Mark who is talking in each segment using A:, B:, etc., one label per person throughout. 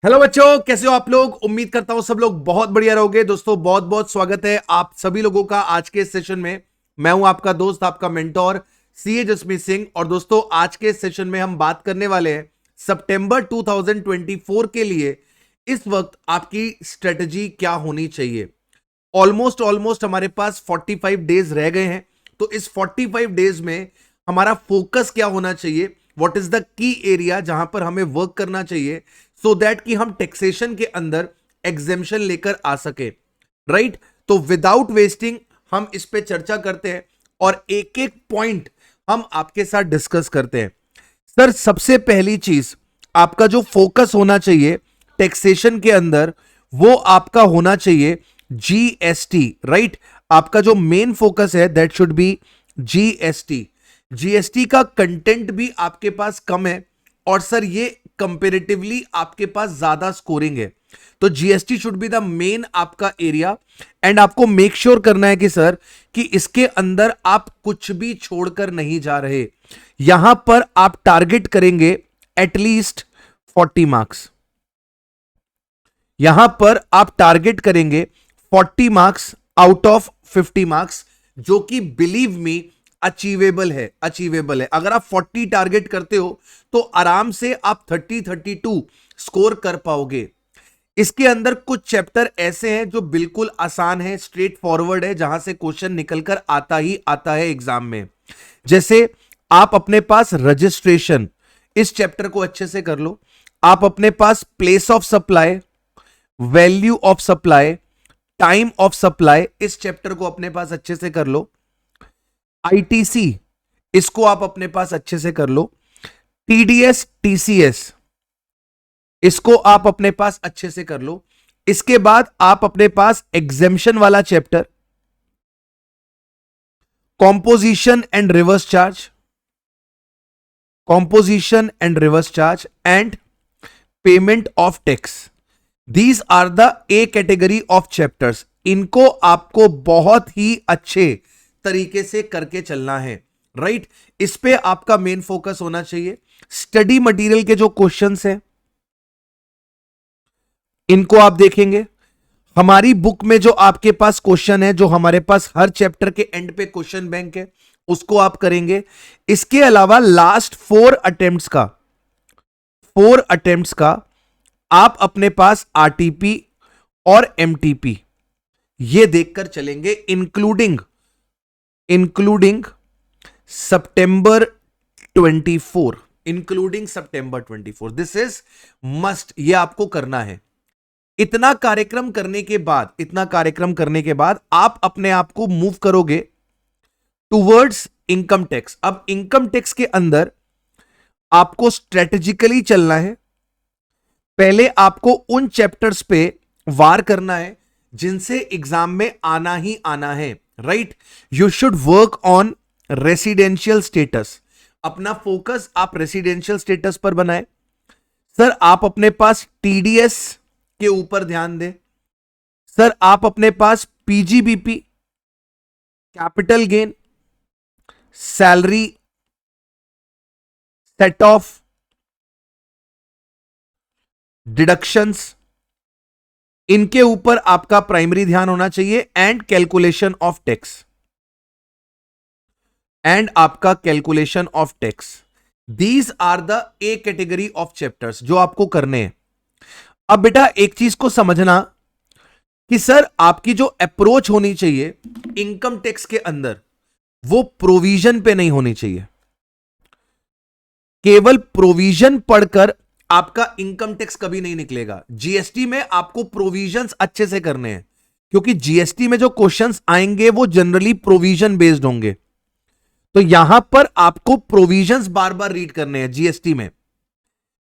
A: Hello बच्चों, कैसे हो आप लोग। उम्मीद करता हूं सब लोग बहुत बढ़िया रहोगे। दोस्तों बहुत बहुत स्वागत है आप सभी लोगों का आज के सेशन में। मैं हूं आपका दोस्त, आपका मेंटोर सीए जसमीत सिंह। और दोस्तों आज के सेशन में हम बात करने वाले हैं सितंबर 2024 के लिए इस वक्त आपकी स्ट्रेटजी क्या होनी चाहिए। ऑलमोस्ट हमारे पास 45 डेज रह गए हैं। तो इस 45 डेज में हमारा फोकस क्या होना चाहिए, what is the key area जहां पर हमें वर्क करना चाहिए सो दैट कि हम टैक्सेशन के अंदर एग्जेम्पशन लेकर आ सके। राइट, तो विदाउट वेस्टिंग हम इस पे चर्चा करते हैं और एक एक पॉइंट हम आपके साथ डिस्कस करते हैं। सर सबसे पहली चीज, आपका जो फोकस होना चाहिए टैक्सेशन के अंदर वो आपका होना चाहिए जीएसटी। राइट, आपका जो मेन फोकस है that should be GST. GST का कंटेंट भी आपके पास कम है और सर ये कंपेरेटिवली आपके पास ज्यादा स्कोरिंग है। तो GST should be the main आपका एरिया एंड आपको मेक श्योर करना है कि सर कि इसके अंदर आप कुछ भी छोड़कर नहीं जा रहे। यहां पर आप टारगेट करेंगे एटलीस्ट 40 मार्क्स। यहां पर आप टारगेट करेंगे 40 मार्क्स आउट ऑफ 50 मार्क्स, जो कि बिलीव मी अचीवेबल है। अचीवेबल है। अगर आप 40 टारगेट करते हो तो आराम से आप 32 स्कोर कर पाओगे। इसके अंदर कुछ चैप्टर ऐसे हैं जो बिल्कुल आसान है, स्ट्रेट फॉरवर्ड है, जहां से क्वेश्चन निकलकर आता ही आता है एग्जाम में। जैसे आप अपने पास रजिस्ट्रेशन, इस चैप्टर को अच्छे से कर लो। आप अपने पास place of supply, value of supply, time of supply, इस चैप्टर को अपने पास अच्छे से कर लो। आईटीसी, इसको आप अपने पास अच्छे से कर लो। टीडीएस टीसीएस, इसको आप अपने पास अच्छे से कर लो। इसके बाद आप अपने पास एग्जेम्पशन वाला chapter, composition and reverse charge, composition and reverse charge and payment of tax. These are the A category of chapters. इनको आपको बहुत ही अच्छे तरीके से करके चलना है। राइट, इस पे आपका मेन फोकस होना चाहिए। स्टडी मटेरियल के जो क्वेश्चंस हैं इनको आप देखेंगे। हमारी बुक में जो आपके पास क्वेश्चन है, जो हमारे पास हर चैप्टर के एंड पे क्वेश्चन बैंक है, उसको आप करेंगे। इसके अलावा लास्ट 4 अटेम्प्ट्स का आप अपने पास आरटीपी और एमटीपी ये देखकर चलेंगे, including September 24, including September 24। This is must, ये आपको करना है। इतना कार्यक्रम करने के बाद आप अपने आप को मूव करोगे टुवर्ड्स इनकम टैक्स। अब इनकम टैक्स के अंदर आपको स्ट्रेटेजिकली चलना है। पहले आपको उन चैप्टर्स पे वार करना है जिनसे एग्जाम में आना ही आना है। Right, you should work on residential status. अपना फोकस आप रेसिडेंशियल स्टेटस पर बनाए। सर आप अपने पास टीडीएस के ऊपर ध्यान दें। सर आप अपने पास PGBP, capital gain, salary, set off, deductions, इनके ऊपर आपका प्राइमरी ध्यान होना चाहिए। And calculation of tax, and आपका calculation of tax. These are the A category of chapters जो आपको करने हैं। अब बेटा एक चीज को समझना कि सर आपकी जो अप्रोच होनी चाहिए इनकम टैक्स के अंदर वो प्रोविजन पे नहीं होनी चाहिए। केवल प्रोविजन पढ़कर आपका इनकम टैक्स कभी नहीं निकलेगा। जीएसटी में आपको प्रोविजंस अच्छे से करने हैं, क्योंकि जीएसटी में जो क्वेश्चंस आएंगे वो जनरली प्रोविजन बेस्ड होंगे। तो यहां पर आपको प्रोविजंस बार बार रीड करने हैं।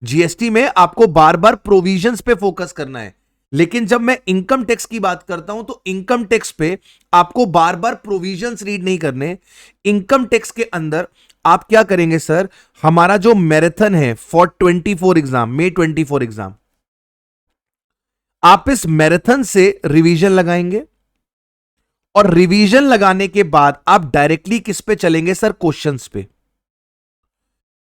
A: जीएसटी में आपको बार बार प्रोविजंस पे फोकस करना है। लेकिन जब मैं इनकम टैक्स की बात करता हूं तो इनकम टैक्स पे आपको बार बार प्रोविजंस रीड नहीं करने। इनकम टैक्स के अंदर आप क्या करेंगे सर, हमारा जो मैराथन है फॉर 24 एग्जाम, May 24 एग्जाम, आप इस मैराथन से रिवीजन लगाएंगे और रिवीजन लगाने के बाद आप डायरेक्टली किस पे चलेंगे सर, क्वेश्चंस पे।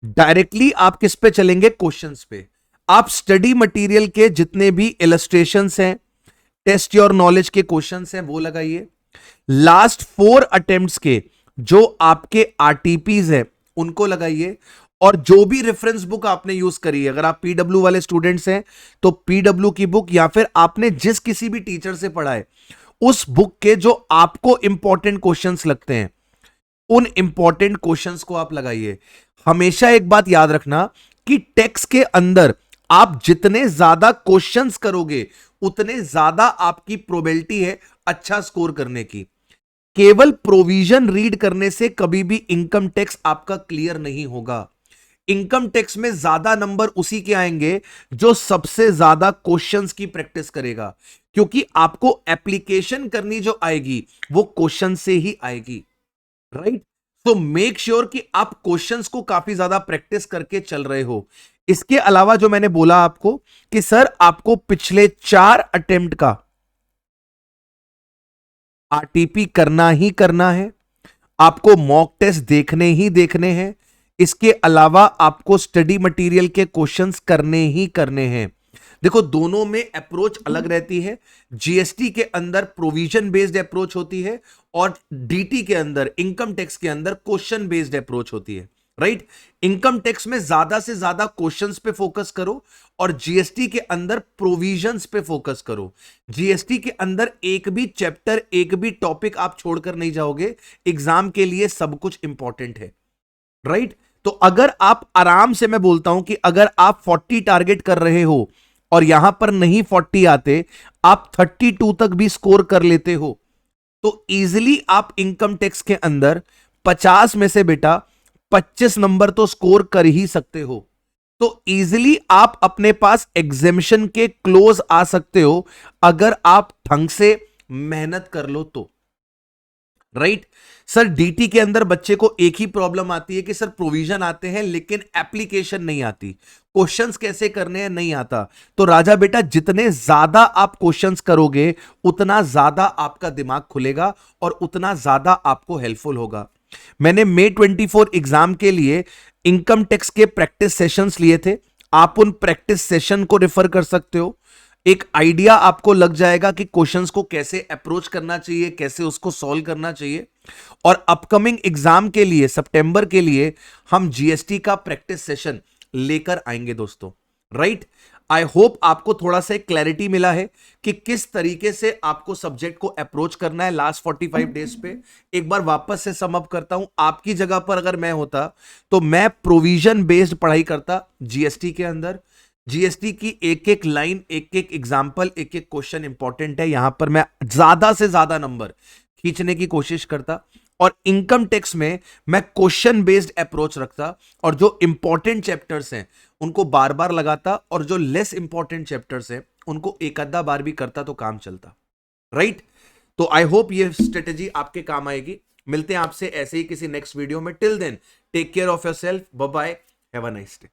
A: डायरेक्टली आप किस पे चलेंगे, क्वेश्चंस पे। आप स्टडी मटेरियल के जितने भी इलस्ट्रेशंस हैं, टेस्ट योर नॉलेज के क्वेश्चंस हैं, वो लगाइए। लास्ट 4 अटेम्प्ट्स के जो आपके आरटीपीज है उनको लगाइए। और जो भी रेफरेंस बुक आपने यूज करी है, अगर आप पीडब्ल्यू वाले स्टूडेंट्स हैं तो पीडब्ल्यू की बुक, या फिर आपने जिस किसी भी टीचर से पढ़ा है उस बुक के जो आपको इंपॉर्टेंट क्वेश्चंस लगते हैं, उन इंपॉर्टेंट क्वेश्चंस को आप लगाइए। हमेशा एक बात याद रखना कि टेक्स्ट के अंदर आप जितने ज्यादा क्वेश्चंस करोगे उतने ज्यादा आपकी प्रोबेबिलिटी है अच्छा स्कोर करने की। केवल प्रोविजन रीड करने से कभी भी इनकम टैक्स आपका क्लियर नहीं होगा। इनकम टैक्स में ज्यादा नंबर उसी के आएंगे जो सबसे ज्यादा क्वेश्चंस की प्रैक्टिस करेगा, क्योंकि आपको एप्लीकेशन करनी जो आएगी वो क्वेश्चन से ही आएगी, राइट। तो मेक श्योर कि आप क्वेश्चंस को काफी ज्यादा प्रैक्टिस करके चल रहे हो। इसके अलावा जो मैंने बोला आपको कि सर आपको पिछले 4 अटेम्प्ट का आरटीपी करना ही करना है, आपको मॉक टेस्ट देखने ही देखने हैं, इसके अलावा आपको स्टडी मटेरियल के क्वेश्चंस करने ही करने हैं। देखो दोनों में अप्रोच अलग रहती है। जीएसटी के अंदर प्रोविजन बेस्ड अप्रोच होती है और डीटी के अंदर, इनकम टैक्स के अंदर क्वेश्चन बेस्ड अप्रोच होती है, राइट। इनकम टैक्स में ज्यादा से ज्यादा क्वेश्चंस पे फोकस करो और जीएसटी के अंदर प्रोविजंस पे फोकस करो। जीएसटी के अंदर एक भी चैप्टर, एक भी टॉपिक आप छोड़कर नहीं जाओगे। एग्जाम के लिए सब कुछ इंपॉर्टेंट है, राइट। तो अगर आप आराम से, मैं बोलता हूं कि अगर आप 40 टारगेट कर रहे हो और यहां पर नहीं 40 आते, आप 32 तक भी स्कोर कर लेते हो, तो इजीली आप इनकम टैक्स के अंदर 50 में से बेटा 25 नंबर तो स्कोर कर ही सकते हो। तो इजीली आप अपने पास एग्जेम्पशन के क्लोज आ सकते हो अगर आप ढंग से मेहनत कर लो तो, राइट। सर डीटी के अंदर बच्चे को एक ही प्रॉब्लम आती है कि सर प्रोविजन आते हैं लेकिन एप्लीकेशन नहीं आती, क्वेश्चंस कैसे करने हैं नहीं आता। तो राजा बेटा जितने ज्यादा आप क्वेश्चंस करोगे उतना ज्यादा आपका दिमाग खुलेगा और उतना ज्यादा आपको हेल्पफुल होगा। मैंने May 24 एग्जाम के लिए इनकम टैक्स के प्रैक्टिस सेशंस लिए थे, आप उन प्रैक्टिस सेशन को रेफर कर सकते हो। एक आइडिया आपको लग जाएगा कि क्वेश्चंस को कैसे अप्रोच करना चाहिए, कैसे उसको सॉल्व करना चाहिए। और अपकमिंग एग्जाम के लिए, सितंबर के लिए हम जीएसटी का प्रैक्टिस सेशन लेकर आएंगे दोस्तों, राइट। आई होप आपको थोड़ा सा क्लैरिटी मिला है कि किस तरीके से आपको सब्जेक्ट को अप्रोच करना है लास्ट 45 डेज पे। एक बार वापस से सम अप करता हूं, आपकी जगह पर अगर मैं होता तो मैं प्रोविजन बेस्ड पढ़ाई करता जीएसटी के अंदर। जीएसटी की एक एक लाइन, एक एक एग्जाम्पल, एक एक क्वेश्चन इंपॉर्टेंट है, यहां पर मैं ज्यादा से ज्यादा नंबर खींचने की कोशिश करता। और इनकम टैक्स में मैं क्वेश्चन बेस्ड अप्रोच रखता और जो इंपॉर्टेंट चैप्टर्स हैं उनको बार बार लगाता और जो लेस इंपॉर्टेंट चैप्टर्स हैं उनको एक आधा बार भी करता तो काम चलता, राइट। तो आई होप ये स्ट्रेटेजी आपके काम आएगी। मिलते हैं आपसे ऐसे ही किसी नेक्स्ट वीडियो में। Till then take care of yourself, bye bye, have a nice day.